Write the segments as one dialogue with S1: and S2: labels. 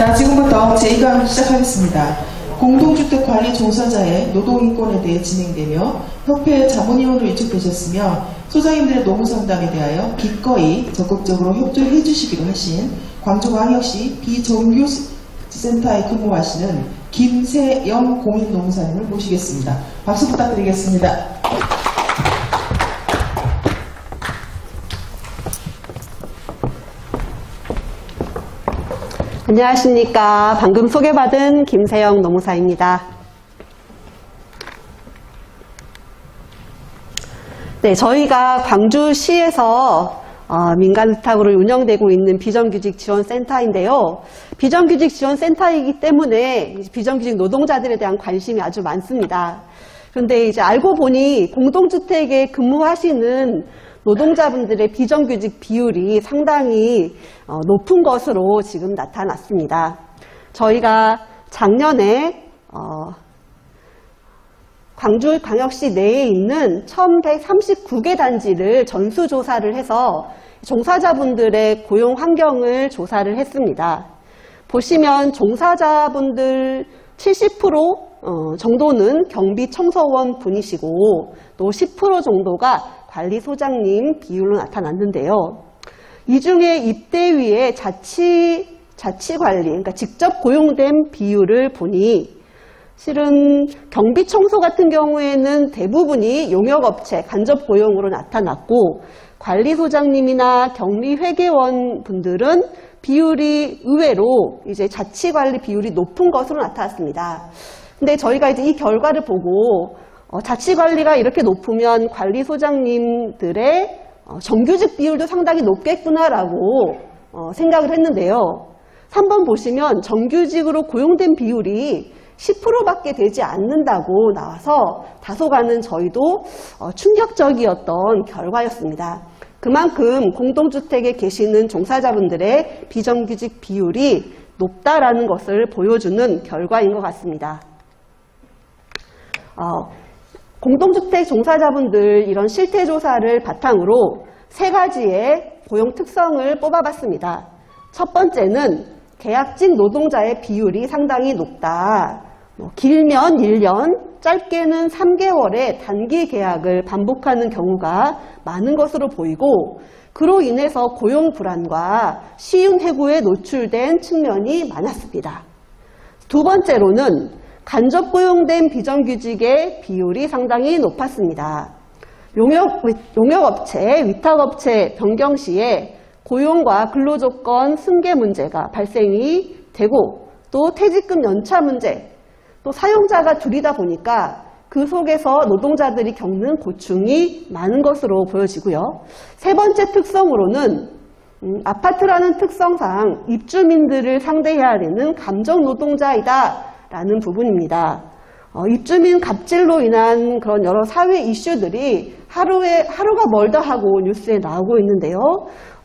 S1: 자, 지금부터 제2강 시작하겠습니다. 공동주택 관리 종사자의 노동인권에 대해 진행되며 협회 자문위원으로 위촉되셨으며 소장님들의 노무상담에 대하여 기꺼이 적극적으로 협조해 주시기로 하신 광주광역시 비정규센터에 근무하시는 김세영 공인노무사님을 모시겠습니다. 박수 부탁드리겠습니다.
S2: 안녕하십니까. 방금 소개받은 김세영 노무사입니다. 네, 저희가 광주시에서 민간위탁으로 운영되고 있는 비정규직 지원센터인데요. 비정규직 지원센터이기 때문에 비정규직 노동자들에 대한 관심이 아주 많습니다. 그런데 이제 알고 보니 공동주택에 근무하시는 노동자분들의 비정규직 비율이 상당히 높은 것으로 지금 나타났습니다. 저희가 작년에 광주광역시 내에 있는 1139개 단지를 전수조사를 해서 종사자분들의 고용 환경을 조사를 했습니다. 보시면 종사자분들 70% 정도는 경비청소원 분이시고 또 10% 정도가 관리소장님 비율로 나타났는데요. 이 중에 입대위의 자치관리, 그러니까 직접 고용된 비율을 보니 실은 경비청소 같은 경우에는 대부분이 용역업체, 간접 고용으로 나타났고 관리소장님이나 격리회계원 분들은 비율이 의외로 이제 자치관리 비율이 높은 것으로 나타났습니다. 근데 저희가 이제 이 결과를 보고 자치관리가 이렇게 높으면 관리소장님들의 정규직 비율도 상당히 높겠구나라고 생각을 했는데요. 3번 보시면 정규직으로 고용된 비율이 10%밖에 되지 않는다고 나와서 다소간은 저희도 충격적이었던 결과였습니다. 그만큼 공동주택에 계시는 종사자분들의 비정규직 비율이 높다라는 것을 보여주는 결과인 것 같습니다. 공동주택 종사자분들 이런 실태조사를 바탕으로 세 가지의 고용 특성을 뽑아봤습니다. 첫 번째는 계약직 노동자의 비율이 상당히 높다. 길면 1년, 짧게는 3개월의 단기 계약을 반복하는 경우가 많은 것으로 보이고 그로 인해서 고용 불안과 쉬운 해고에 노출된 측면이 많았습니다. 두 번째로는 간접 고용된 비정규직의 비율이 상당히 높았습니다. 용역업체, 위탁업체 변경 시에 고용과 근로조건 승계 문제가 발생이 되고 또 퇴직금 연차 문제, 또 사용자가 둘이다 보니까 그 속에서 노동자들이 겪는 고충이 많은 것으로 보여지고요. 세 번째 특성으로는 아파트라는 특성상 입주민들을 상대해야 되는 감정노동자이다 라는 부분입니다. 입주민 갑질로 인한 그런 여러 사회 이슈들이 하루가 멀다 하고 뉴스에 나오고 있는데요.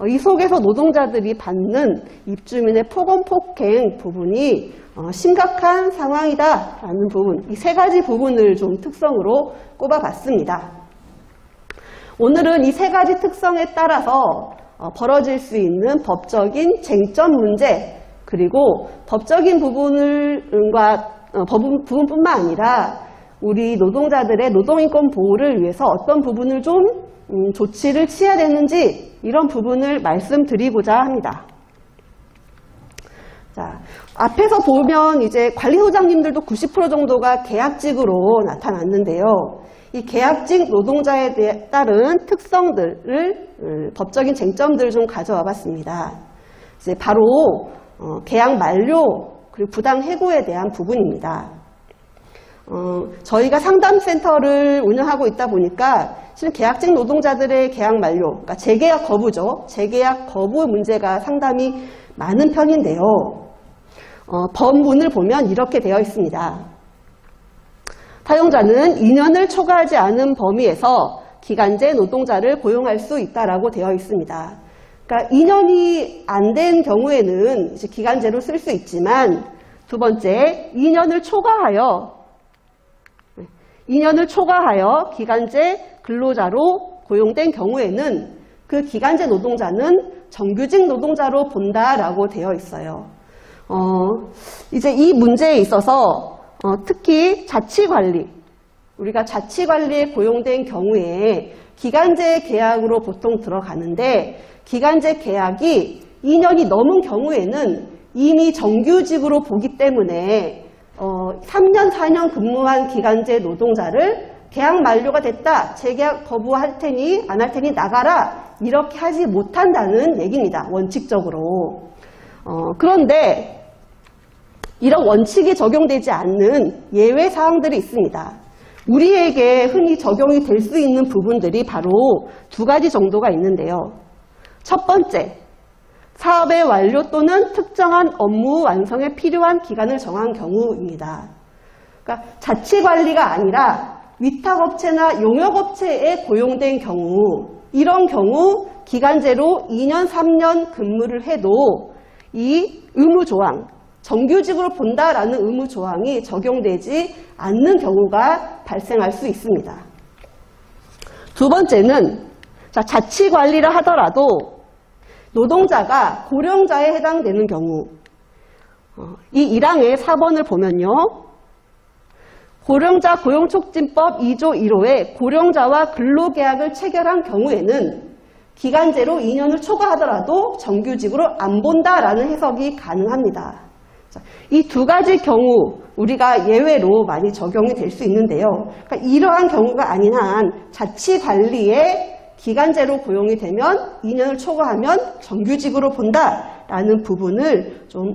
S2: 이 속에서 노동자들이 받는 입주민의 폭언 폭행 부분이 심각한 상황이다라는 부분, 이 세 가지 부분을 좀 특성으로 꼽아봤습니다. 오늘은 이 세 가지 특성에 따라서 벌어질 수 있는 법적인 쟁점 문제, 그리고 법적인 부분뿐만 아니라 우리 노동자들의 노동인권 보호를 위해서 어떤 부분을 좀 조치를 취해야 되는지 이런 부분을 말씀드리고자 합니다. 자, 앞에서 보면 이제 관리소장님들도 90% 정도가 계약직으로 나타났는데요. 이 계약직 노동자에 따른 특성들을 법적인 쟁점들을 좀 가져와 봤습니다. 이제 바로 계약 만료 그리고 부당 해고에 대한 부분입니다. 저희가 상담센터를 운영하고 있다 보니까 실은 계약직 노동자들의 계약 만료, 그러니까 재계약 거부죠. 재계약 거부 문제가 상당히 많은 편인데요. 법문을 보면 이렇게 되어 있습니다. 타용자는 2년을 초과하지 않은 범위에서 기간제 노동자를 고용할 수 있다라고 되어 있습니다. 그러니까 2년이 안 된 경우에는 이제 기간제로 쓸 수 있지만 두 번째, 2년을 초과하여 기간제 근로자로 고용된 경우에는 그 기간제 노동자는 정규직 노동자로 본다라고 되어 있어요. 이제 이 문제에 있어서 특히 자치관리, 우리가 자치관리에 고용된 경우에 기간제 계약으로 보통 들어가는데 기간제 계약이 2년이 넘은 경우에는 이미 정규직으로 보기 때문에 3년, 4년 근무한 기간제 노동자를 계약 만료가 됐다, 재계약 거부할 테니 안 할 테니 나가라, 이렇게 하지 못한다는 얘기입니다. 원칙적으로. 그런데 이런 원칙이 적용되지 않는 예외 사항들이 있습니다. 우리에게 흔히 적용이 될 수 있는 부분들이 바로 두 가지 정도가 있는데요. 첫 번째, 사업의 완료 또는 특정한 업무 완성에 필요한 기간을 정한 경우입니다. 그러니까 자치관리가 아니라 위탁업체나 용역업체에 고용된 경우, 이런 경우 기간제로 2년, 3년 근무를 해도 이 의무조항, 정규직으로 본다라는 의무조항이 적용되지 않는 경우가 발생할 수 있습니다. 두 번째는 자치관리라 하더라도 노동자가 고령자에 해당되는 경우, 이 1항의 4번을 보면요. 고령자 고용촉진법 2조 1호에 고령자와 근로계약을 체결한 경우에는 기간제로 2년을 초과하더라도 정규직으로 안 본다라는 해석이 가능합니다. 이 두 가지 경우 우리가 예외로 많이 적용이 될 수 있는데요. 그러니까 이러한 경우가 아닌 한 자치관리에 기간제로 고용이 되면 2년을 초과하면 정규직으로 본다라는 부분을 좀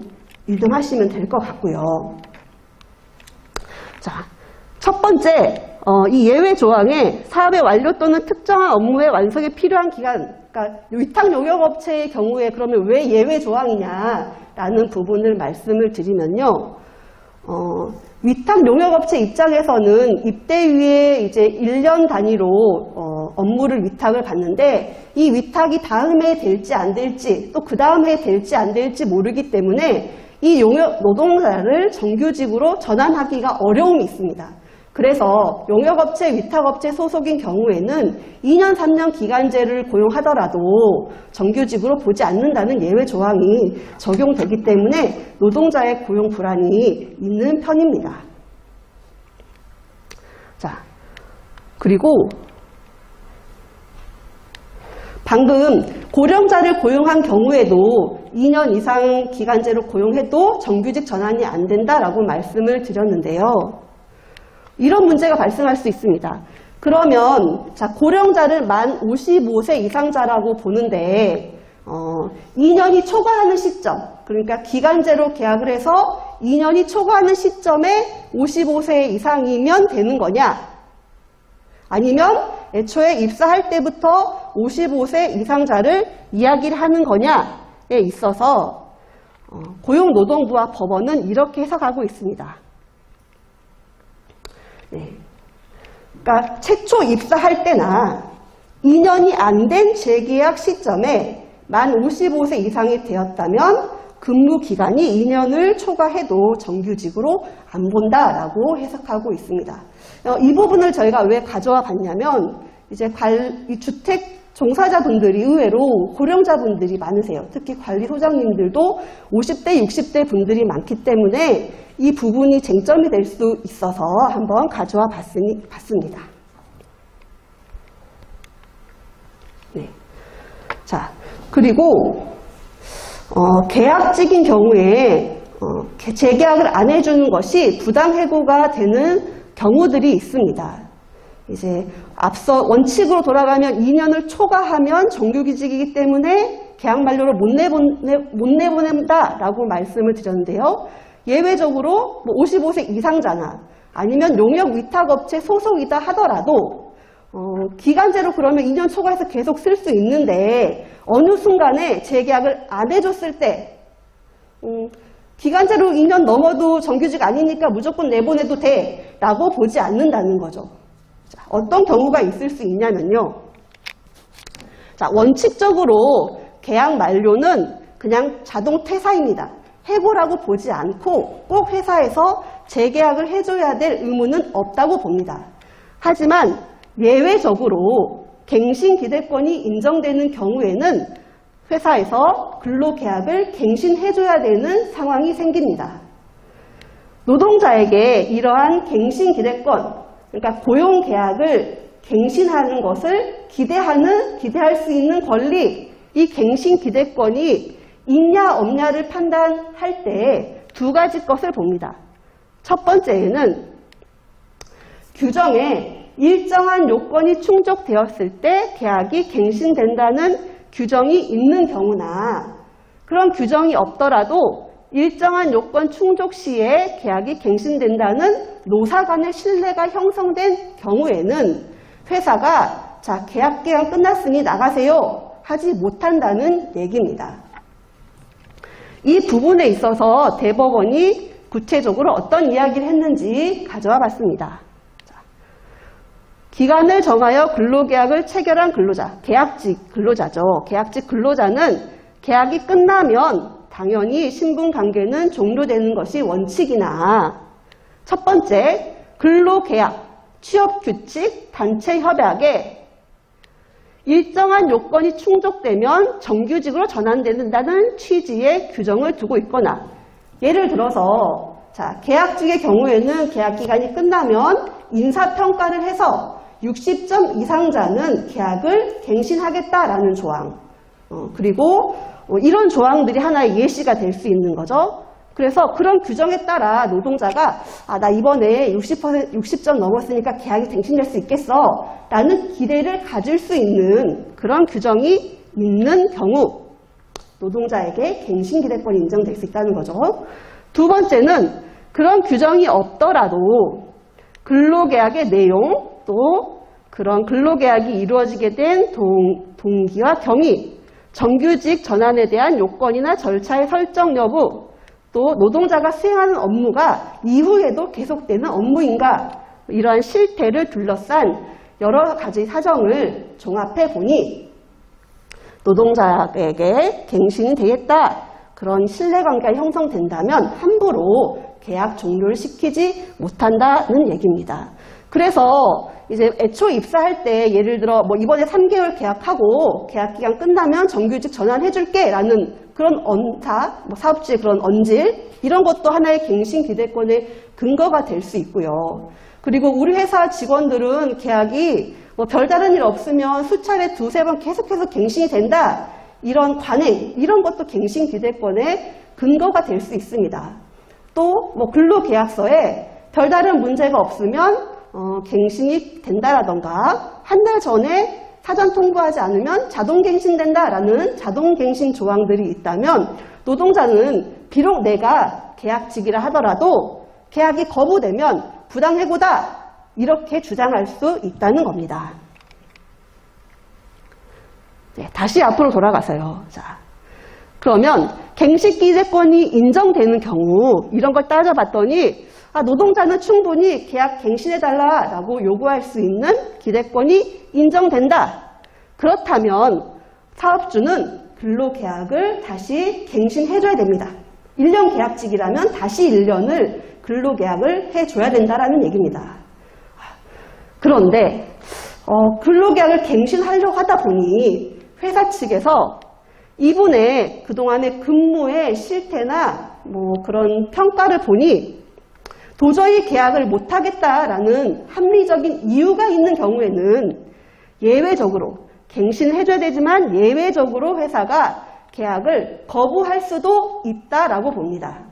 S2: 유념하시면 될 것 같고요. 자, 첫 번째, 이 예외 조항에 사업의 완료 또는 특정한 업무의 완성에 필요한 기간, 그러니까 위탁용역업체의 경우에 그러면 왜 예외 조항이냐라는 부분을 말씀을 드리면요. 위탁용역업체 입장에서는 입대 후에 이제 1년 단위로 업무를 위탁을 받는데 이 위탁이 다음 해에 될지 안 될지 또 그 다음 해에 될지 안 될지 모르기 때문에 이 용역 노동자를 정규직으로 전환하기가 어려움이 있습니다. 그래서 용역업체, 위탁업체 소속인 경우에는 2년, 3년 기간제를 고용하더라도 정규직으로 보지 않는다는 예외 조항이 적용되기 때문에 노동자의 고용 불안이 있는 편입니다. 자, 그리고 방금 고령자를 고용한 경우에도 2년 이상 기간제로 고용해도 정규직 전환이 안 된다라고 말씀을 드렸는데요. 이런 문제가 발생할 수 있습니다. 그러면 고령자를 만 55세 이상자라고 보는데 2년이 초과하는 시점, 그러니까 기간제로 계약을 해서 2년이 초과하는 시점에 55세 이상이면 되는 거냐, 아니면 애초에 입사할 때부터 55세 이상자를 이야기를 하는 거냐에 있어서 고용노동부와 법원은 이렇게 해석하고 있습니다. 네. 그러니까 최초 입사할 때나 2년이 안 된 재계약 시점에 만 55세 이상이 되었다면 근무 기간이 2년을 초과해도 정규직으로 안 본다라고 해석하고 있습니다. 이 부분을 저희가 왜 가져와 봤냐면 이제 이 주택 종사자분들이 의외로 고령자분들이 많으세요. 특히 관리소장님들도 50대, 60대 분들이 많기 때문에 이 부분이 쟁점이 될 수 있어서 한번 가져와 봤습니다. 네. 자, 그리고 계약직인 경우에 재계약을 안 해주는 것이 부당해고가 되는 경우들이 있습니다. 이제 앞서 원칙으로 돌아가면 2년을 초과하면 정규직이기 때문에 계약 만료를 못 내보낸다라고 말씀을 드렸는데요. 예외적으로 55세 이상자나 아니면 용역 위탁업체 소속이다 하더라도 기간제로 그러면 2년 초과해서 계속 쓸 수 있는데 어느 순간에 재계약을 안 해줬을 때 기간제로 2년 넘어도 정규직 아니니까 무조건 내보내도 돼 라고 보지 않는다는 거죠. 자, 어떤 경우가 있을 수 있냐면요. 자, 원칙적으로 계약 만료는 그냥 자동 퇴사입니다. 해고라고 보지 않고 꼭 회사에서 재계약을 해줘야 될 의무는 없다고 봅니다. 하지만 예외적으로 갱신기대권이 인정되는 경우에는 회사에서 근로계약을 갱신해줘야 되는 상황이 생깁니다. 노동자에게 이러한 갱신기대권, 그러니까 고용계약을 갱신하는 것을 기대할 수 있는 권리, 이 갱신기대권이 있냐 없냐를 판단할 때 두 가지 것을 봅니다. 첫 번째는 규정에 일정한 요건이 충족되었을 때 계약이 갱신된다는 규정이 있는 경우나 그런 규정이 없더라도 일정한 요건 충족 시에 계약이 갱신된다는 노사 간의 신뢰가 형성된 경우에는 회사가 자, 계약 기간 끝났으니 나가세요 하지 못한다는 얘기입니다. 이 부분에 있어서 대법원이 구체적으로 어떤 이야기를 했는지 가져와 봤습니다. 자, 기간을 정하여 근로계약을 체결한 근로자, 계약직 근로자죠. 계약직 근로자는 계약이 끝나면 당연히 신분관계는 종료되는 것이 원칙이나 첫 번째, 근로계약, 취업규칙, 단체협약에 일정한 요건이 충족되면 정규직으로 전환된다는 취지의 규정을 두고 있거나 예를 들어서 자, 계약직의 경우에는 계약기간이 끝나면 인사평가를 해서 60점 이상자는 계약을 갱신하겠다라는 조항 그리고 이런 조항들이 하나의 예시가 될 수 있는 거죠. 그래서 그런 규정에 따라 노동자가 나 이번에 60점 넘었으니까 계약이 갱신될 수 있겠어 라는 기대를 가질 수 있는 그런 규정이 있는 경우 노동자에게 갱신기대권이 인정될 수 있다는 거죠. 두 번째는 그런 규정이 없더라도 근로계약의 내용 또 그런 근로계약이 이루어지게 된 동기와 경위 정규직 전환에 대한 요건이나 절차의 설정 여부 또 노동자가 수행하는 업무가 이후에도 계속되는 업무인가 이러한 실태를 둘러싼 여러 가지 사정을 종합해 보니 노동자에게 갱신이 되겠다 그런 신뢰관계가 형성된다면 함부로 계약 종료를 시키지 못한다는 얘기입니다. 그래서 이제 애초 입사할 때 예를 들어 뭐 이번에 3개월 계약하고 계약기간 끝나면 정규직 전환해줄게 라는 그런 언사, 뭐 사업주의 그런 언질 이런 것도 하나의 갱신기대권의 근거가 될 수 있고요. 그리고 우리 회사 직원들은 계약이 뭐 별다른 일 없으면 수차례 두세 번 계속해서 갱신이 된다. 이런 관행, 이런 것도 갱신기대권의 근거가 될 수 있습니다. 또 뭐 근로계약서에 별다른 문제가 없으면 갱신이 된다라던가 한 달 전에 사전 통보하지 않으면 자동 갱신된다라는 자동 갱신 조항들이 있다면 노동자는 비록 내가 계약직이라 하더라도 계약이 거부되면 부당해고다 이렇게 주장할 수 있다는 겁니다. 네, 다시 앞으로 돌아가서요. 자, 그러면 갱신기대권이 인정되는 경우 이런 걸 따져봤더니 노동자는 충분히 계약 갱신해달라라고 요구할 수 있는 기대권이 인정된다. 그렇다면 사업주는 근로계약을 다시 갱신해줘야 됩니다. 1년 계약직이라면 다시 1년을 근로계약을 해줘야 된다라는 얘기입니다. 그런데 근로계약을 갱신하려고 하다 보니 회사 측에서 이분의 그동안의 근무의 실태나 뭐 그런 평가를 보니 도저히 계약을 못하겠다라는 합리적인 이유가 있는 경우에는 예외적으로 갱신을 해줘야 되지만 예외적으로 회사가 계약을 거부할 수도 있다라고 봅니다.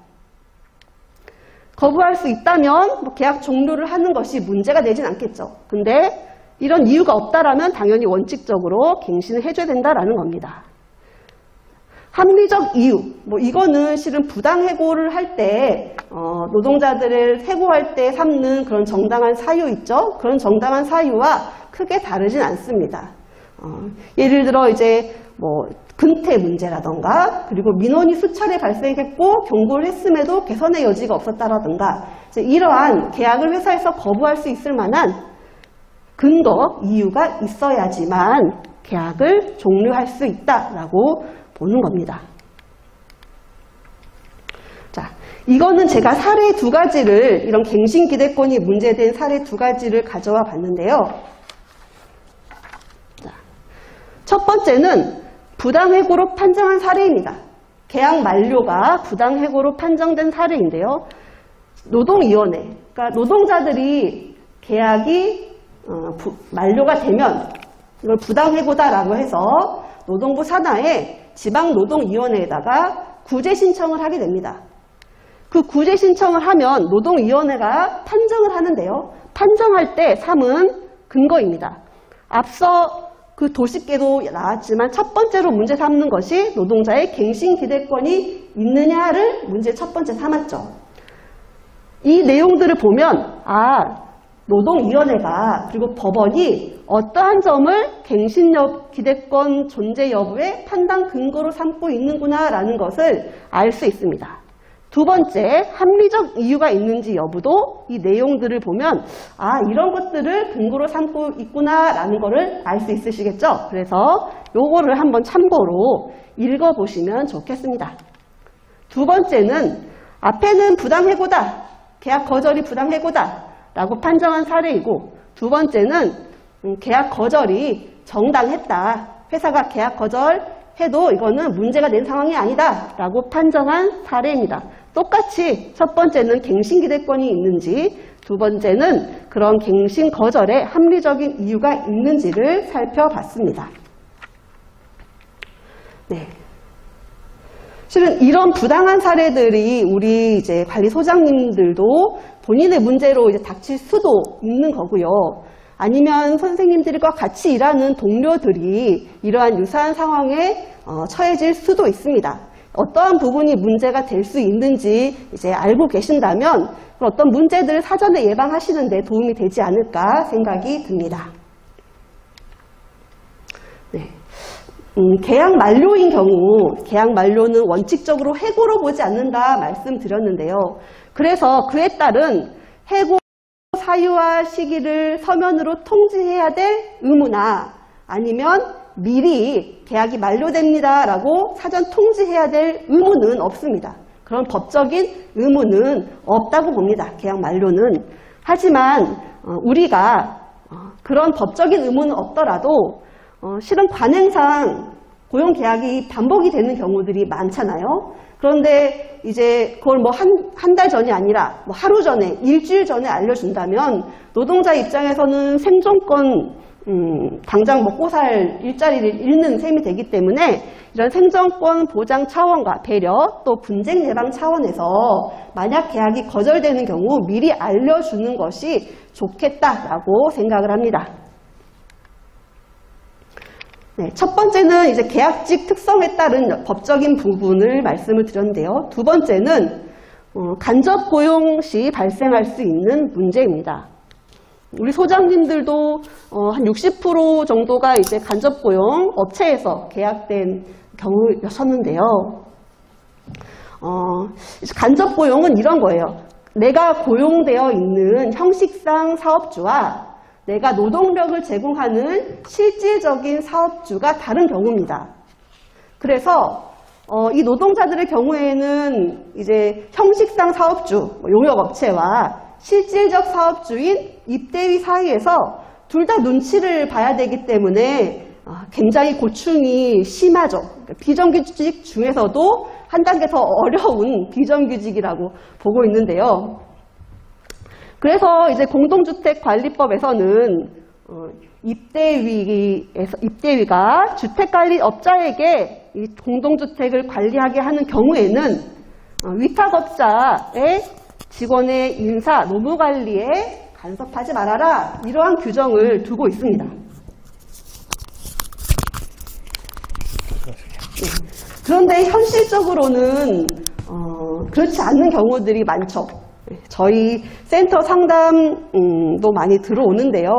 S2: 거부할 수 있다면 뭐 계약 종료를 하는 것이 문제가 되진 않겠죠. 근데 이런 이유가 없다라면 당연히 원칙적으로 갱신을 해줘야 된다라는 겁니다. 합리적 이유, 뭐 이거는 실은 부당해고를 할 때 노동자들을 해고할 때 삼는 그런 정당한 사유 있죠? 그런 정당한 사유와 크게 다르진 않습니다. 예를 들어 이제 뭐 근태 문제라던가 그리고 민원이 수차례 발생했고 경고를 했음에도 개선의 여지가 없었다라던가 이러한 계약을 회사에서 거부할 수 있을 만한 근거, 이유가 있어야지만 계약을 종료할 수 있다라고 보는 겁니다. 자, 이거는 제가 사례 두 가지를 이런 갱신기대권이 문제된 사례 두 가지를 가져와 봤는데요. 자, 첫 번째는 부당해고로 판정한 사례입니다. 계약 만료가 부당해고로 판정된 사례인데요. 노동위원회, 그러니까 노동자들이 계약이 만료가 되면 이걸 부당해고다라고 해서 노동부 산하의 지방노동위원회에다가 구제 신청을 하게 됩니다. 그 구제 신청을 하면 노동위원회가 판정을 하는데요. 판정할 때 삼은 근거입니다. 앞서 그 도식계도 나왔지만 첫 번째로 문제 삼는 것이 노동자의 갱신 기대권이 있느냐를 문제 첫 번째 삼았죠. 이 내용들을 보면 노동위원회가 그리고 법원이 어떠한 점을 갱신 기대권 존재 여부의 판단 근거로 삼고 있는구나라는 것을 알 수 있습니다. 두 번째, 합리적 이유가 있는지 여부도 이 내용들을 보면 이런 것들을 근거로 삼고 있구나라는 것을 알 수 있으시겠죠? 그래서 요거를 한번 참고로 읽어보시면 좋겠습니다. 두 번째는 앞에는 부당해고다, 계약 거절이 부당해고다 라고 판정한 사례이고, 두 번째는 계약 거절이 정당했다, 회사가 계약 거절해도 이거는 문제가 된 상황이 아니다 라고 판정한 사례입니다. 똑같이 첫 번째는 갱신 기대권이 있는지, 두 번째는 그런 갱신 거절에 합리적인 이유가 있는지를 살펴봤습니다. 네. 실은 이런 부당한 사례들이 우리 이제 관리소장님들도 본인의 문제로 이제 닥칠 수도 있는 거고요. 아니면 선생님들과 같이 일하는 동료들이 이러한 유사한 상황에 처해질 수도 있습니다. 어떠한 부분이 문제가 될 수 있는지 이제 알고 계신다면 어떤 문제들을 사전에 예방하시는 데 도움이 되지 않을까 생각이 듭니다. 네. 계약 만료인 경우, 계약 만료는 원칙적으로 해고로 보지 않는다 말씀드렸는데요. 그래서 그에 따른 해고 사유와 시기를 서면으로 통지해야 될 의무나 아니면 미리 계약이 만료됩니다라고 사전 통지해야 될 의무는 없습니다. 그런 법적인 의무는 없다고 봅니다. 계약 만료는. 하지만 우리가 그런 법적인 의무는 없더라도 실은 관행상 고용계약이 반복이 되는 경우들이 많잖아요. 그런데 이제 그걸 뭐 한 달 전이 아니라 뭐 하루 전에, 일주일 전에 알려준다면 노동자 입장에서는 생존권, 당장 먹고 살 일자리를 잃는 셈이 되기 때문에 이런 생존권 보장 차원과 배려 또 분쟁 예방 차원에서 만약 계약이 거절되는 경우 미리 알려주는 것이 좋겠다라고 생각을 합니다. 네, 첫 번째는 이제 계약직 특성에 따른 법적인 부분을 말씀을 드렸는데요. 두 번째는 간접 고용 시 발생할 수 있는 문제입니다. 우리 소장님들도 한 60% 정도가 이제 간접 고용 업체에서 계약된 경우였었는데요. 간접 고용은 이런 거예요. 내가 고용되어 있는 형식상 사업주와 내가 노동력을 제공하는 실질적인 사업주가 다른 경우입니다. 그래서 이 노동자들의 경우에는 이제 형식상 사업주, 용역업체와 실질적 사업주인 입대위 사이에서 둘 다 눈치를 봐야 되기 때문에 굉장히 고충이 심하죠. 그러니까 비정규직 중에서도 한 단계 더 어려운 비정규직이라고 보고 있는데요. 그래서 이제 공동주택관리법에서는 입대위가 주택관리업자에게 이 공동주택을 관리하게 하는 경우에는 위탁업자의 직원의 인사, 노무관리에 간섭하지 말아라, 이러한 규정을 두고 있습니다. 그런데 현실적으로는 그렇지 않는 경우들이 많죠. 저희 센터 상담도 많이 들어오는데요.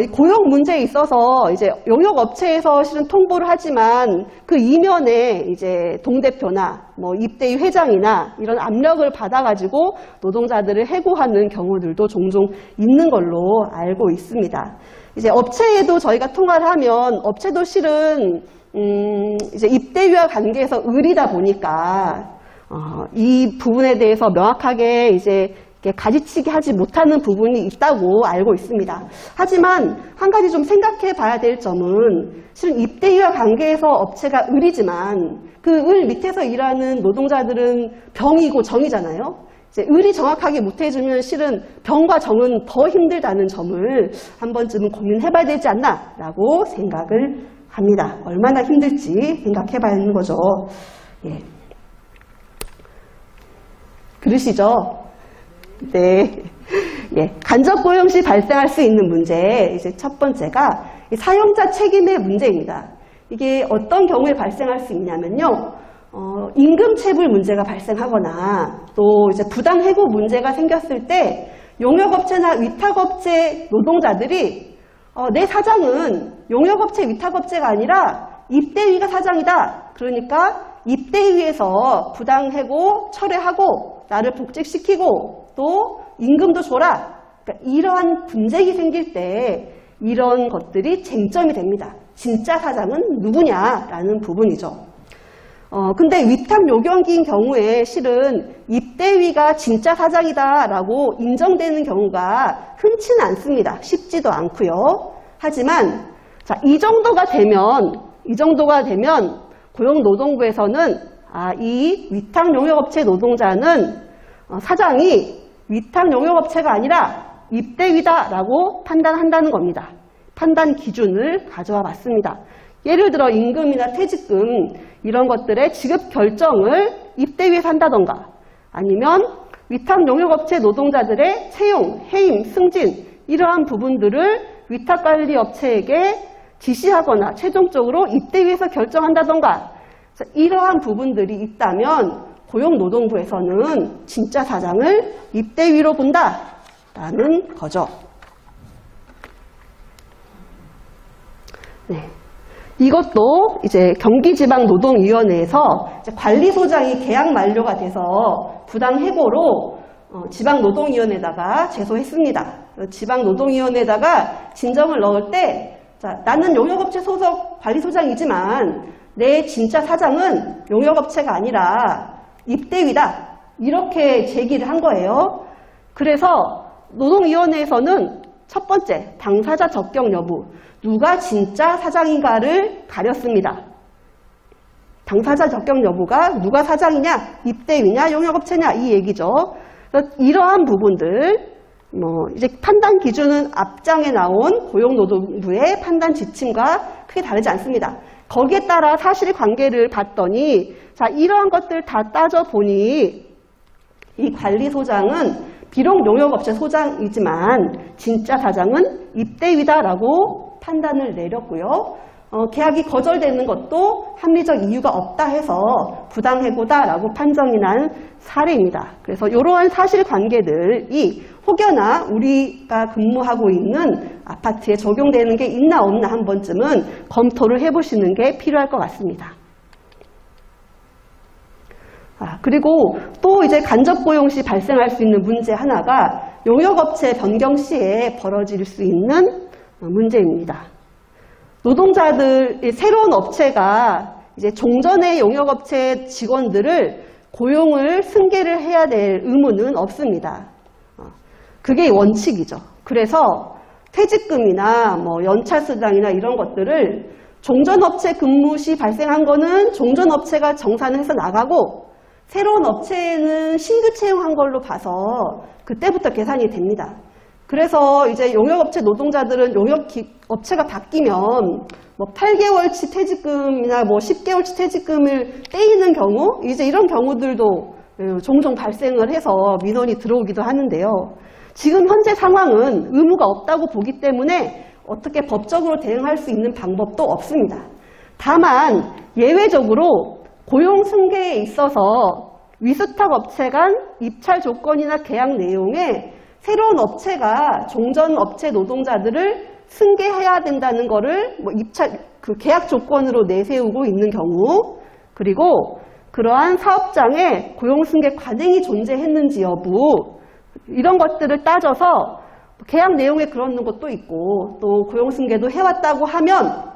S2: 이 고용 문제에 있어서 이제 용역업체에서 실은 통보를 하지만 그 이면에 이제 동대표나 뭐 입대위 회장이나 이런 압력을 받아가지고 노동자들을 해고하는 경우들도 종종 있는 걸로 알고 있습니다. 이제 업체에도 저희가 통화를 하면 업체도 실은 이제 입대위와 관계에서 의리다 보니까 이 부분에 대해서 명확하게 이제 가지치기 하지 못하는 부분이 있다고 알고 있습니다. 하지만 한 가지 좀 생각해 봐야 될 점은 실은 입대위와 관계에서 업체가 을이지만 그 을 밑에서 일하는 노동자들은 병이고 정이잖아요. 이제 을이 정확하게 못해주면 실은 병과 정은 더 힘들다는 점을 한 번쯤은 고민해 봐야 되지 않나라고 생각을 합니다. 얼마나 힘들지 생각해 봐야 하는 거죠. 예. 그러시죠? 네. 예. 간접 고용 시 발생할 수 있는 문제, 이제 첫 번째가 사용자 책임의 문제입니다. 이게 어떤 경우에 발생할 수 있냐면요. 임금 체불 문제가 발생하거나 또 이제 부당 해고 문제가 생겼을 때 용역업체나 위탁업체 노동자들이 내 사장은 용역업체 위탁업체가 아니라 입대위가 사장이다. 그러니까 입대위에서 부당 해고 철회하고 나를 복직시키고 또 임금도 줘라. 그러니까 이러한 분쟁이 생길 때 이런 것들이 쟁점이 됩니다. 진짜 사장은 누구냐라는 부분이죠. 근데 위탁 요경기인 경우에 실은 입대위가 진짜 사장이다라고 인정되는 경우가 흔치는 않습니다. 쉽지도 않고요. 하지만 자, 이 정도가 되면 고용노동부에서는 이 위탁 용역업체 노동자는 사장이 위탁 용역업체가 아니라 입대위다라고 판단한다는 겁니다. 판단 기준을 가져와 봤습니다. 예를 들어 임금이나 퇴직금 이런 것들의 지급 결정을 입대위에서 한다던가 아니면 위탁 용역업체 노동자들의 채용, 해임, 승진 이러한 부분들을 위탁관리업체에게 지시하거나 최종적으로 입대위에서 결정한다던가 이러한 부분들이 있다면 고용노동부에서는 진짜 사장을 입대위로 본다라는 거죠. 네. 이것도 이제 경기지방노동위원회에서 관리소장이 계약 만료가 돼서 부당해고로 지방노동위원회에다가 제소했습니다. 지방노동위원회에다가 진정을 넣을 때 나는 용역업체 소속 관리소장이지만 내 진짜 사장은 용역업체가 아니라 입대위다. 이렇게 제기를 한 거예요. 그래서 노동위원회에서는 첫 번째, 당사자 적격 여부. 누가 진짜 사장인가를 가렸습니다. 당사자 적격 여부가 누가 사장이냐, 입대위냐, 용역업체냐 이 얘기죠. 이러한 부분들, 이제 판단 기준은 앞장에 나온 고용노동부의 판단 지침과 크게 다르지 않습니다. 거기에 따라 사실관계를 봤더니, 자, 이러한 것들 다 따져보니 이 관리소장은 비록 용역업체 소장이지만 진짜 사장은 입대위다라고 판단을 내렸고요. 계약이 거절되는 것도 합리적 이유가 없다 해서 부당해고다라고 판정이 난 사례입니다. 그래서 이러한 사실관계들이 혹여나 우리가 근무하고 있는 아파트에 적용되는 게 있나 없나 한 번쯤은 검토를 해보시는 게 필요할 것 같습니다. 그리고 또 이제 간접 고용 시 발생할 수 있는 문제 하나가 용역업체 변경 시에 벌어질 수 있는 문제입니다. 노동자들, 새로운 업체가 이제 종전의 용역업체 직원들을 고용을 승계를 해야 될 의무는 없습니다. 그게 원칙이죠. 그래서 퇴직금이나 연차수당이나 이런 것들을 종전업체 근무 시 발생한 거는 종전업체가 정산해서 나가고 새로운 업체에는 신규 채용한 걸로 봐서 그때부터 계산이 됩니다. 그래서 이제 용역업체 노동자들은 용역업체가 바뀌면 8개월치 퇴직금이나 10개월치 퇴직금을 떼이는 경우, 이제 이런 경우들도 종종 발생을 해서 민원이 들어오기도 하는데요. 지금 현재 상황은 의무가 없다고 보기 때문에 어떻게 법적으로 대응할 수 있는 방법도 없습니다. 다만 예외적으로 고용 승계에 있어서 위수탁 업체 간 입찰 조건이나 계약 내용에 새로운 업체가 종전 업체 노동자들을 승계해야 된다는 거를 계약 조건으로 내세우고 있는 경우, 그리고 그러한 사업장에 고용 승계 관행이 존재했는지 여부, 이런 것들을 따져서 계약 내용에 그런 것도 있고 또 고용 승계도 해왔다고 하면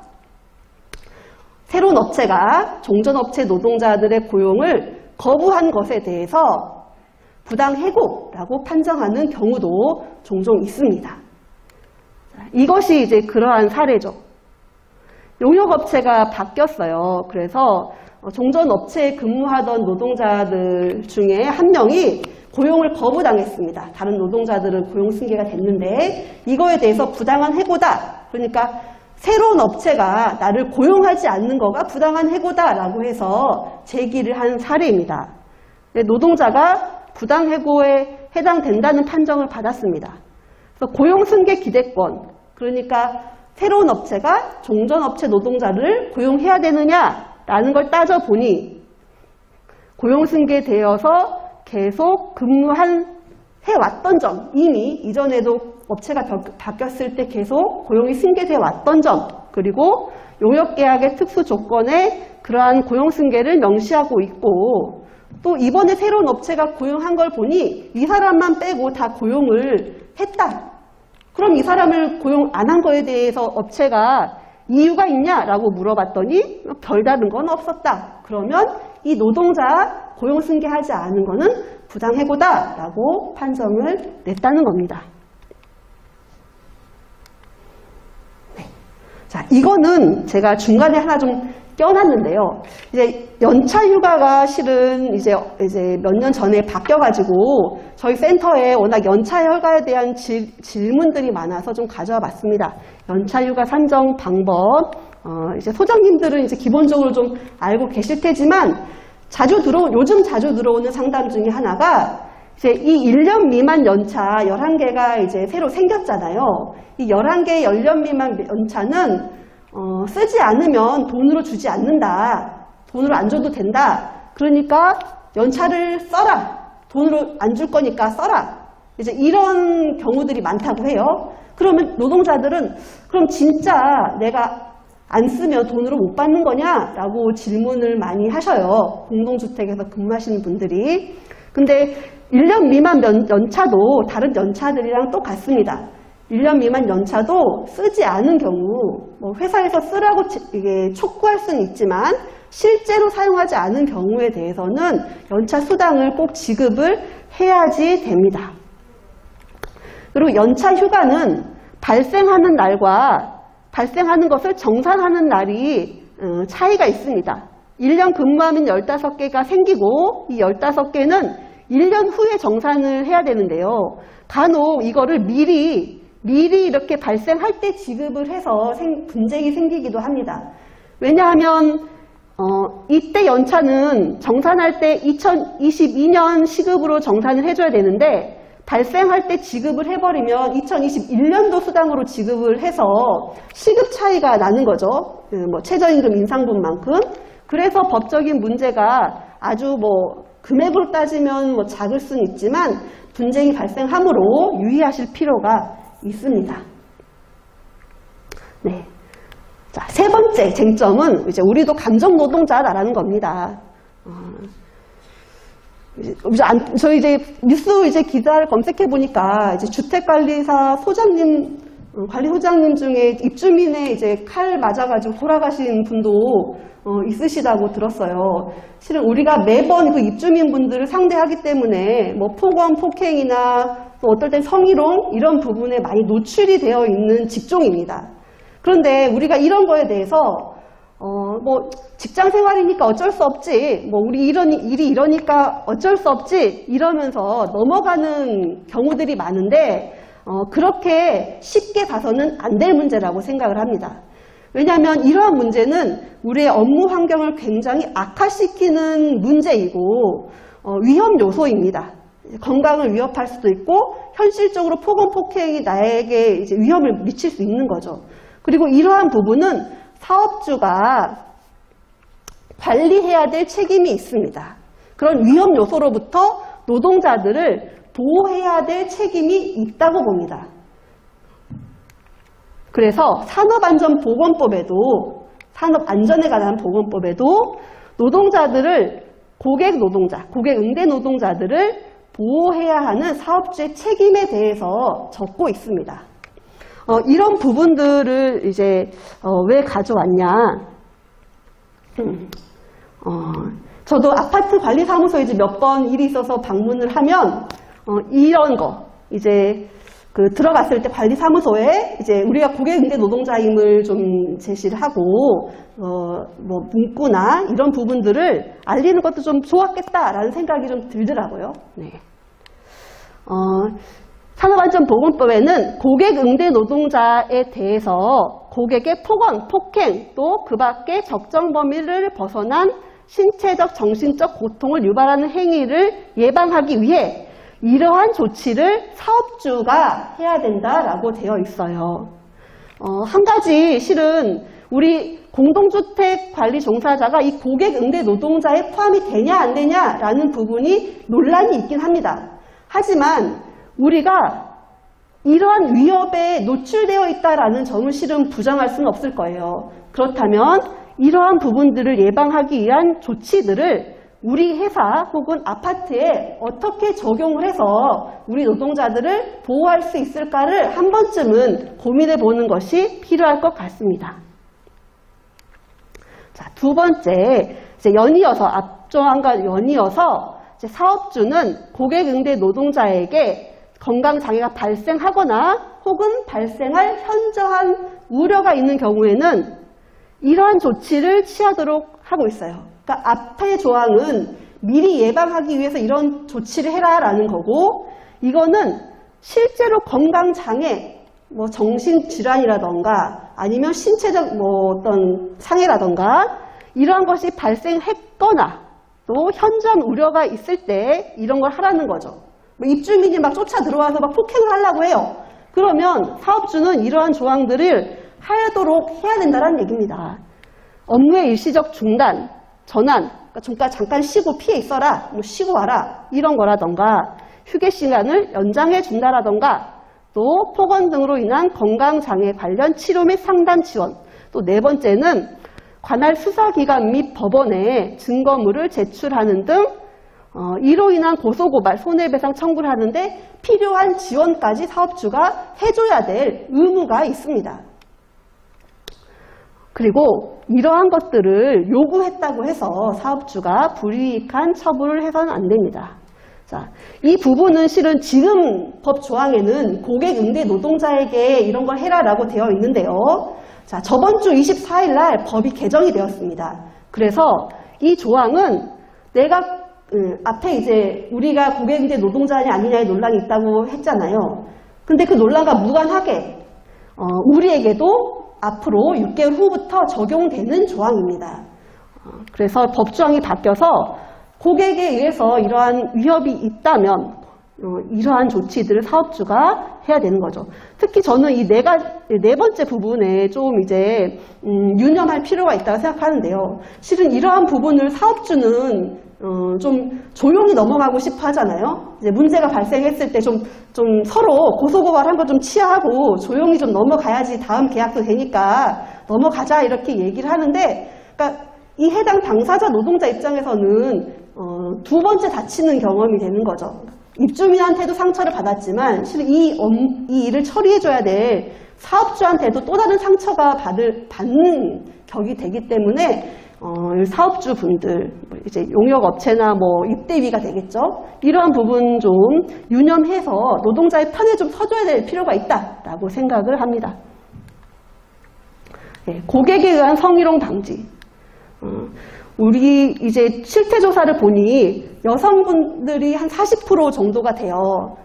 S2: 새로운 업체가 종전 업체 노동자들의 고용을 거부한 것에 대해서 부당해고라고 판정하는 경우도 종종 있습니다. 이것이 이제 그러한 사례죠. 용역업체가 바뀌었어요. 그래서 종전업체에 근무하던 노동자들 중에 한 명이 고용을 거부당했습니다. 다른 노동자들은 고용 승계가 됐는데 이거에 대해서 부당한 해고다. 그러니까 새로운 업체가 나를 고용하지 않는 거가 부당한 해고다라고 해서 제기를 한 사례입니다. 노동자가 부당해고에 해당된다는 판정을 받았습니다. 그래서 고용승계 기대권, 그러니까 새로운 업체가 종전업체 노동자를 고용해야 되느냐라는 걸 따져보니 고용승계되어서 계속 해왔던 점, 이미 이전에도 업체가 바뀌었을 때 계속 고용이 승계되어 왔던 점, 그리고 용역계약의 특수 조건에 그러한 고용승계를 명시하고 있고 또 이번에 새로운 업체가 고용한 걸 보니 이 사람만 빼고 다 고용을 했다. 그럼 이 사람을 고용 안 한 거에 대해서 업체가 이유가 있냐라고 물어봤더니 별다른 건 없었다. 그러면 이 노동자 고용 승계하지 않은 거는 부당해고다라고 판정을 냈다는 겁니다. 네. 자, 이거는 제가 중간에 하나 좀 껴놨는데요. 이제 연차 휴가가 실은 이제 몇 년 전에 바뀌어가지고 저희 센터에 워낙 연차 휴가에 대한 질문들이 많아서 좀 가져와 봤습니다. 연차 휴가 산정 방법, 이제 소장님들은 이제 기본적으로 좀 알고 계실 테지만 요즘 자주 들어오는 상담 중에 하나가 이제 이 1년 미만 연차 11개가 이제 새로 생겼잖아요. 이 11개의 1년 미만 연차는 쓰지 않으면 돈으로 주지 않는다. 돈으로 안 줘도 된다. 그러니까 연차를 써라. 돈으로 안 줄 거니까 써라. 이제 이런 경우들이 많다고 해요. 그러면 노동자들은 그럼 진짜 내가 안 쓰면 돈으로 못 받는 거냐라고 질문을 많이 하셔요. 공동주택에서 근무하시는 분들이. 근데 1년 미만 연차도 다른 연차들이랑 똑같습니다. 1년 미만 연차도 쓰지 않은 경우 뭐 회사에서 쓰라고 이게 촉구할 수는 있지만 실제로 사용하지 않은 경우에 대해서는 연차 수당을 꼭 지급을 해야지 됩니다. 그리고 연차 휴가는 발생하는 날과 발생하는 것을 정산하는 날이 차이가 있습니다. 1년 근무하면 15개가 생기고 이 15개는 1년 후에 정산을 해야 되는데요. 간혹 이거를 미리 이렇게 발생할 때 지급을 해서 분쟁이 생기기도 합니다. 왜냐하면 이때 연차는 정산할 때 2022년 시급으로 정산을 해줘야 되는데 발생할 때 지급을 해버리면 2021년도 수당으로 지급을 해서 시급 차이가 나는 거죠. 뭐 최저임금 인상분만큼. 그래서 법적인 문제가 아주 뭐 금액으로 따지면 뭐 작을 수는 있지만 분쟁이 발생하므로 유의하실 필요가 있습니다. 네. 자, 세 번째 쟁점은 이제 우리도 감정 노동자다라는 겁니다. 저희 이제 뉴스 이제 기사를 검색해 보니까 이제 주택관리사 소장님, 관리소장님 중에 입주민의 이제 칼 맞아가지고 돌아가신 분도 있으시다고 들었어요. 실은 우리가 매번 그 입주민 분들을 상대하기 때문에 뭐 폭언, 폭행이나 또 어떨 땐 성희롱 이런 부분에 많이 노출이 되어 있는 직종입니다. 그런데 우리가 이런 거에 대해서 뭐 직장 생활이니까 어쩔 수 없지, 뭐 우리 일이 이러니까 어쩔 수 없지 이러면서 넘어가는 경우들이 많은데 그렇게 쉽게 봐서는 안 될 문제라고 생각을 합니다. 왜냐하면 이러한 문제는 우리의 업무 환경을 굉장히 악화시키는 문제이고 위험 요소입니다. 건강을 위협할 수도 있고 현실적으로 폭언, 폭행이 나에게 이제 위험을 미칠 수 있는 거죠. 그리고 이러한 부분은 사업주가 관리해야 될 책임이 있습니다. 그런 위험 요소로부터 노동자들을 보호해야 될 책임이 있다고 봅니다. 그래서 산업안전보건법에도 산업안전에 관한 보건법에도 노동자들을 고객 응대 노동자들을 보호해야 하는 사업주의 책임에 대해서 적고 있습니다. 이런 부분들을 이제 왜 가져왔냐? 저도 아파트 관리사무소에 이제 몇 번 일이 있어서 방문을 하면 이런 거 이제 들어갔을 때 관리사무소에 이제 우리가 고객응대 노동자임을 좀 제시를 하고 뭐 문구나 이런 부분들을 알리는 것도 좀 좋았겠다라는 생각이 좀 들더라고요. 네. 산업안전보건법에는 고객응대 노동자에 대해서 고객의 폭언, 폭행 또 그 밖의 적정 범위를 벗어난 신체적, 정신적 고통을 유발하는 행위를 예방하기 위해 이러한 조치를 사업주가 해야 된다라고 되어 있어요. 한 가지 실은 우리 공동주택 관리 종사자가 이 고객응대 노동자에 포함이 되냐 안 되냐라는 부분이 논란이 있긴 합니다. 하지만 우리가 이러한 위협에 노출되어 있다라는 점을 실은 부정할 수는 없을 거예요. 그렇다면 이러한 부분들을 예방하기 위한 조치들을 우리 회사 혹은 아파트에 어떻게 적용을 해서 우리 노동자들을 보호할 수 있을까를 한 번쯤은 고민해 보는 것이 필요할 것 같습니다. 자, 두 번째, 이제 연이어서 앞조항과 연이어서 이제 사업주는 고객응대 노동자에게 건강장애가 발생하거나 혹은 발생할 현저한 우려가 있는 경우에는 이러한 조치를 취하도록 하고 있어요. 그러니까 앞의 조항은 미리 예방하기 위해서 이런 조치를 해라라는 거고, 이거는 실제로 건강장애, 뭐 정신질환이라던가 아니면 신체적 뭐 어떤 상해라던가 이러한 것이 발생했거나 또 현저한 우려가 있을 때 이런 걸 하라는 거죠. 뭐 입주민이 막 쫓아 들어와서 막 폭행을 하려고 해요. 그러면 사업주는 이러한 조항들을 하도록 해야 된다는 얘기입니다. 업무의 일시적 중단, 전환, 그러니까 잠깐 쉬고 피해 있어라, 뭐 쉬고 와라 이런 거라던가 휴게 시간을 연장해 준다라던가 또 폭언 등으로 인한 건강장애 관련 치료 및 상담 지원, 또 네 번째는 관할 수사기관 및 법원에 증거물을 제출하는 등 이로 인한 고소고발, 손해배상 청구를 하는데 필요한 지원까지 사업주가 해줘야 될 의무가 있습니다. 그리고 이러한 것들을 요구했다고 해서 사업주가 불이익한 처분을 해서는 안 됩니다. 자, 이 부분은 실은 지금 법 조항에는 고객응대 노동자에게 이런 걸 해라라고 되어 있는데요. 자, 저번 주 24일 날 법이 개정이 되었습니다. 그래서 이 조항은 내가 앞에 이제 우리가 고객응대 노동자냐 아니냐의 논란이 있다고 했잖아요. 근데 그 논란과 무관하게 우리에게도 앞으로 6개월 후부터 적용되는 조항입니다. 그래서 법조항이 바뀌어서 고객에 의해서 이러한 위협이 있다면 이러한 조치들을 사업주가 해야 되는 거죠. 특히 저는 이 네 번째 부분에 좀 이제 유념할 필요가 있다고 생각하는데요. 실은 이러한 부분을 사업주는 좀 조용히 넘어가고 싶어 하잖아요. 이제 문제가 발생했을 때 좀 서로 고소고발한 거 좀 치하하고 조용히 좀 넘어가야지 다음 계약도 되니까 넘어가자 이렇게 얘기를 하는데, 그러니까 이 해당 당사자 노동자 입장에서는 두 번째 다치는 경험이 되는 거죠. 입주민한테도 상처를 받았지만 실은 이 일을 처리해줘야 될 사업주한테도 또 다른 상처가 받는 격이 되기 때문에 사업주 분들, 이제 용역업체나 뭐 입대위가 되겠죠. 이러한 부분 좀 유념해서 노동자의 편에 좀 서줘야 될 필요가 있다라고 생각을 합니다. 네, 고객에 의한 성희롱 방지. 우리 이제 실태조사를 보니 여성분들이 한 40% 정도가 돼요.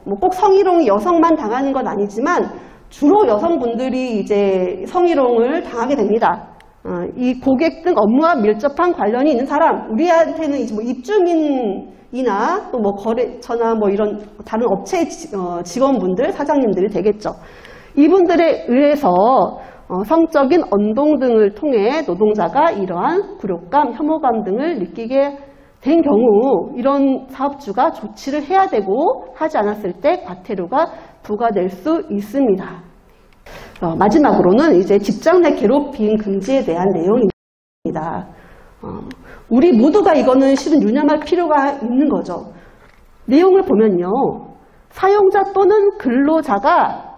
S2: 뭐 꼭 성희롱이 여성만 당하는 건 아니지만 주로 여성분들이 이제 성희롱을 당하게 됩니다. 이 고객 등 업무와 밀접한 관련이 있는 사람, 우리한테는 이제 뭐 입주민이나 또 뭐 거래처나 뭐 이런 다른 업체 직원분들, 사장님들이 되겠죠. 이분들에 의해서 성적인 언동 등을 통해 노동자가 이러한 굴욕감, 혐오감 등을 느끼게 된 경우 이런 사업주가 조치를 해야 되고 하지 않았을 때 과태료가 부과될 수 있습니다. 마지막으로는 이제 직장 내 괴롭힘 금지에 대한 내용입니다. 우리 모두가 이거는 실은 유념할 필요가 있는 거죠. 내용을 보면요. 사용자 또는 근로자가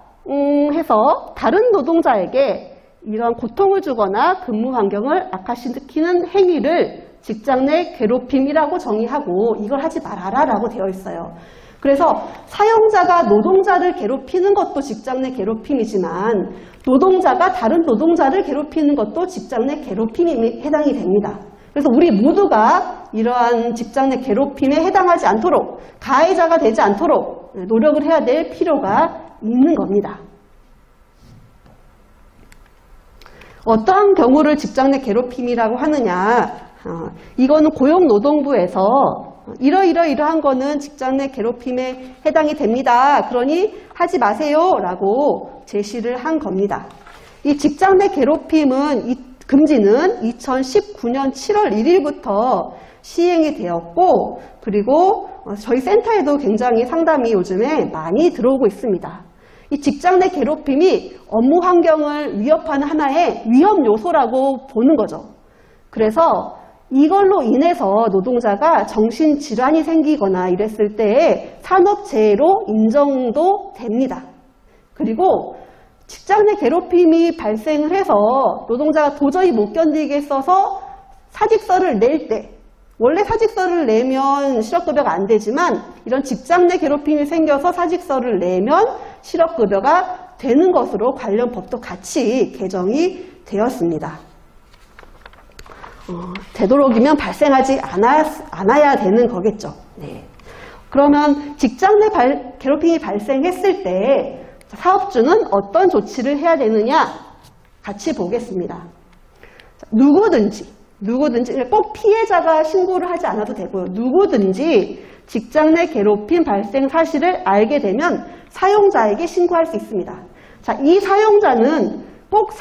S2: 해서 다른 노동자에게 이런 고통을 주거나 근무 환경을 악화시키는 행위를 직장 내 괴롭힘이라고 정의하고 이걸 하지 말아라 라고 되어 있어요. 그래서 사용자가 노동자를 괴롭히는 것도 직장 내 괴롭힘이지만 노동자가 다른 노동자를 괴롭히는 것도 직장 내 괴롭힘에 해당이 됩니다. 그래서 우리 모두가 이러한 직장 내 괴롭힘에 해당하지 않도록 가해자가 되지 않도록 노력을 해야 될 필요가 있는 겁니다. 어떠한 경우를 직장 내 괴롭힘이라고 하느냐, 이거는 고용노동부에서 이러이러이러한 거는 직장 내 괴롭힘에 해당이 됩니다. 그러니 하지 마세요 라고 제시를 한 겁니다. 이 직장 내 괴롭힘은 이 금지는 2019년 7월 1일부터 시행이 되었고 그리고 저희 센터에도 굉장히 상담이 요즘에 많이 들어오고 있습니다. 이 직장 내 괴롭힘이 업무 환경을 위협하는 하나의 위험 요소라고 보는 거죠. 그래서 이걸로 인해서 노동자가 정신질환이 생기거나 이랬을 때 산업재해로 인정도 됩니다. 그리고 직장 내 괴롭힘이 발생을 해서 노동자가 도저히 못 견디겠어서 사직서를 낼 때, 원래 사직서를 내면 실업급여가 안 되지만 이런 직장 내 괴롭힘이 생겨서 사직서를 내면 실업급여가 되는 것으로 관련 법도 같이 개정이 되었습니다. 되도록이면 발생하지 않아야 되는 거겠죠. 네. 그러면 직장 내 괴롭힘이 발생했을 때 사업주는 어떤 조치를 해야 되느냐 같이 보겠습니다. 누구든지 꼭 피해자가 신고를 하지 않아도 되고요. 누구든지 직장 내 괴롭힘 발생 사실을 알게 되면 사용자에게 신고할 수 있습니다. 자, 이 사용자는 꼭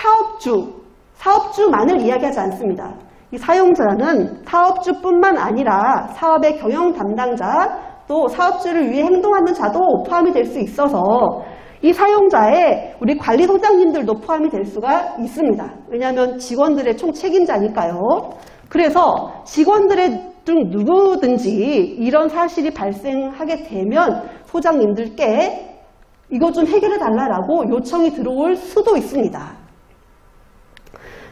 S2: 사업주만을 이야기하지 않습니다. 이 사용자는 사업주뿐만 아니라 사업의 경영 담당자 또 사업주를 위해 행동하는 자도 포함이 될 수 있어서 이 사용자에 우리 관리소장님들도 포함이 될 수가 있습니다. 왜냐하면 직원들의 총 책임자니까요. 그래서 직원들의 중 누구든지 이런 사실이 발생하게 되면 소장님들께 이거 좀 해결해 달라고 요청이 들어올 수도 있습니다.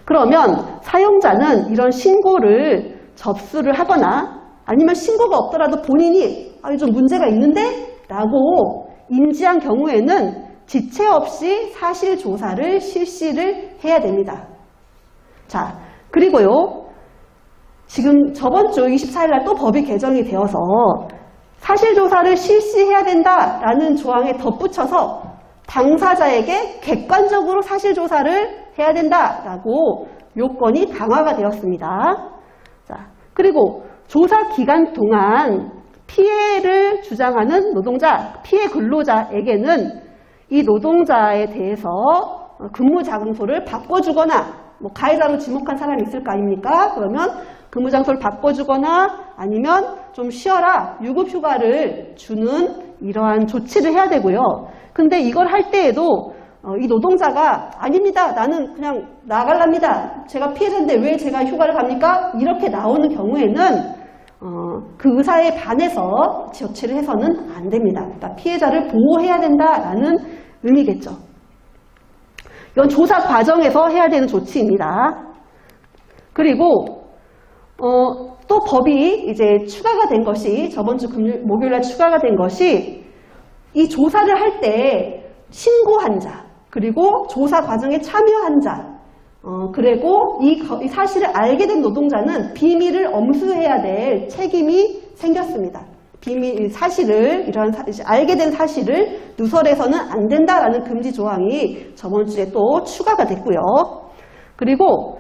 S2: 그러면 사용자는 이런 신고를 접수를 하거나 아니면 신고가 없더라도 본인이 좀 문제가 있는데? 라고 인지한 경우에는 지체 없이 사실조사를 실시를 해야 됩니다. 자, 그리고요. 지금 저번 주 24일 날 또 법이 개정이 되어서 사실조사를 실시해야 된다라는 조항에 덧붙여서 당사자에게 객관적으로 사실조사를 해야 된다라고 요건이 강화가 되었습니다. 자, 그리고 조사 기간 동안 피해를 주장하는 노동자, 피해 근로자에게는 이 노동자에 대해서 근무 장소를 바꿔주거나 가해자로 지목한 사람이 있을 거 아닙니까? 그러면 근무 장소를 바꿔주거나 아니면 좀 쉬어라, 유급휴가를 주는 이러한 조치를 해야 되고요. 근데 이걸 할 때에도 이 노동자가 아닙니다. 나는 그냥 나갈랍니다. 제가 피해자인데 왜 제가 휴가를 갑니까? 이렇게 나오는 경우에는 그 의사에 반해서 조치를 해서는 안 됩니다. 그러니까 피해자를 보호해야 된다라는 의미겠죠. 이건 조사 과정에서 해야 되는 조치입니다. 그리고 또 법이 이제 추가가 된 것이 저번 주 목요일날 추가가 된 것이 이 조사를 할 때 신고한 자 그리고 조사 과정에 참여한 자 그리고 이 사실을 알게 된 노동자는 비밀을 엄수해야 될 책임이 생겼습니다. 이러한 알게 된 사실을 누설해서는 안 된다라는 금지 조항이 저번 주에 또 추가가 됐고요. 그리고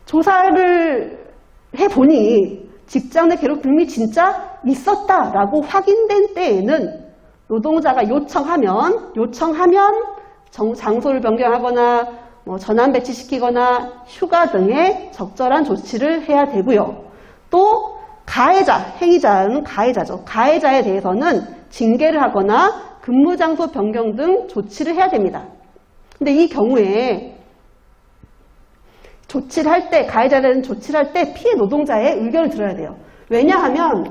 S2: 조사를 해보니 직장 내 괴롭힘이 진짜 있었다라고 확인된 때에는 노동자가 요청하면 장소를 변경하거나 전환 배치시키거나 휴가 등의 적절한 조치를 해야 되고요. 또 행위자는 가해자죠. 가해자에 대해서는 징계를 하거나 근무 장소 변경 등 조치를 해야 됩니다. 근데 이 경우에 가해자에 대한 조치를 할 때 피해 노동자의 의견을 들어야 돼요. 왜냐하면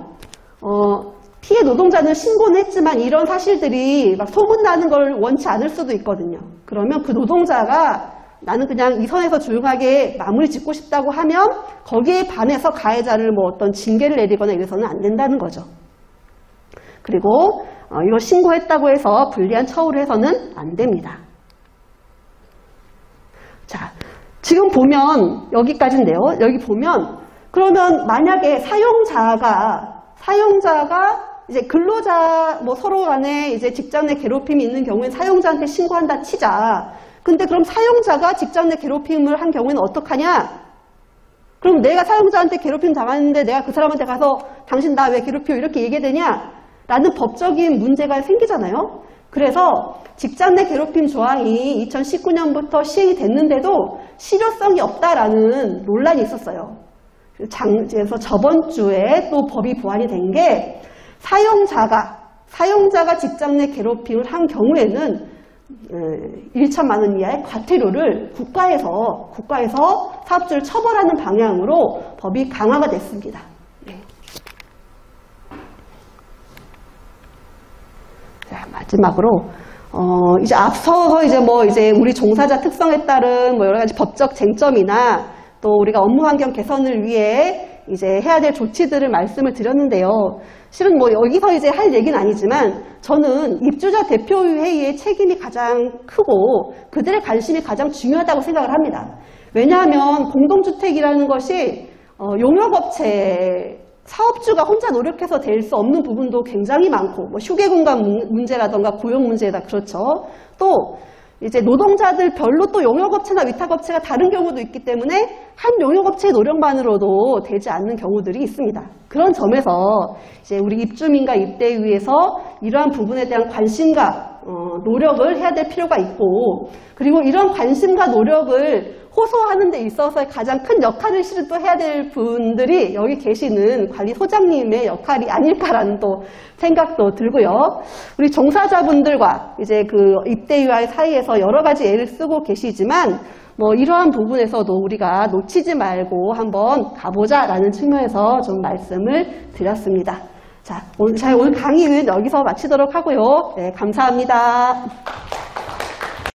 S2: 피해 노동자는 신고는 했지만 이런 사실들이 막 소문나는 걸 원치 않을 수도 있거든요. 그러면 그 노동자가 나는 그냥 이 선에서 조용하게 마무리 짓고 싶다고 하면 거기에 반해서 가해자를 뭐 어떤 징계를 내리거나 이래서는 안 된다는 거죠. 그리고 이거 신고했다고 해서 불리한 처우를 해서는 안 됩니다. 자, 지금 보면 여기까지인데요. 여기 보면 그러면 만약에 사용자가 이제 근로자 뭐 서로 간에 이제 직장 내 괴롭힘이 있는 경우에 사용자한테 신고한다 치자. 근데 그럼 사용자가 직장 내 괴롭힘을 한 경우에는 어떡하냐? 그럼 내가 사용자한테 괴롭힘 당하는데 내가 그 사람한테 가서 당신 나 왜 괴롭혀 이렇게 얘기해야 되냐? 라는 법적인 문제가 생기잖아요. 그래서 직장 내 괴롭힘 조항이 2019년부터 시행이 됐는데도 실효성이 없다라는 논란이 있었어요. 그래서 저번 주에 또 법이 보완이 된 게 사용자가 직장 내 괴롭힘을 한 경우에는 1천만 원 이하의 과태료를 국가에서 사업주를 처벌하는 방향으로 법이 강화가 됐습니다. 네. 자, 마지막으로 이제 앞서서 이제 우리 종사자 특성에 따른 뭐 여러 가지 법적 쟁점이나 또 우리가 업무 환경 개선을 위해 이제 해야 될 조치들을 말씀을 드렸는데요. 실은 뭐 여기서 이제 할 얘기는 아니지만 저는 입주자 대표회의의 책임이 가장 크고 그들의 관심이 가장 중요하다고 생각을 합니다. 왜냐하면 공동주택이라는 것이 용역업체 사업주가 혼자 노력해서 될 수 없는 부분도 굉장히 많고 뭐 휴게 공간 문제라던가 고용 문제다 그렇죠. 또 이제 노동자들 별로 또 용역업체나 위탁업체가 다른 경우도 있기 때문에 한 용역업체의 노력만으로도 되지 않는 경우들이 있습니다. 그런 점에서 이제 우리 입주민과 입대위에서 이러한 부분에 대한 관심과 노력을 해야 될 필요가 있고 그리고 이런 관심과 노력을 호소하는 데 있어서 가장 큰 역할을 실은 또 해야 될 분들이 여기 계시는 관리소장님의 역할이 아닐까라는 또 생각도 들고요. 우리 종사자분들과 이제 그 입대위와의 사이에서 여러 가지 애를 쓰고 계시지만 뭐 이러한 부분에서도 우리가 놓치지 말고 한번 가보자라는 측면에서 좀 말씀을 드렸습니다. 자, 오늘 강의는 여기서 마치도록 하고요. 네, 감사합니다.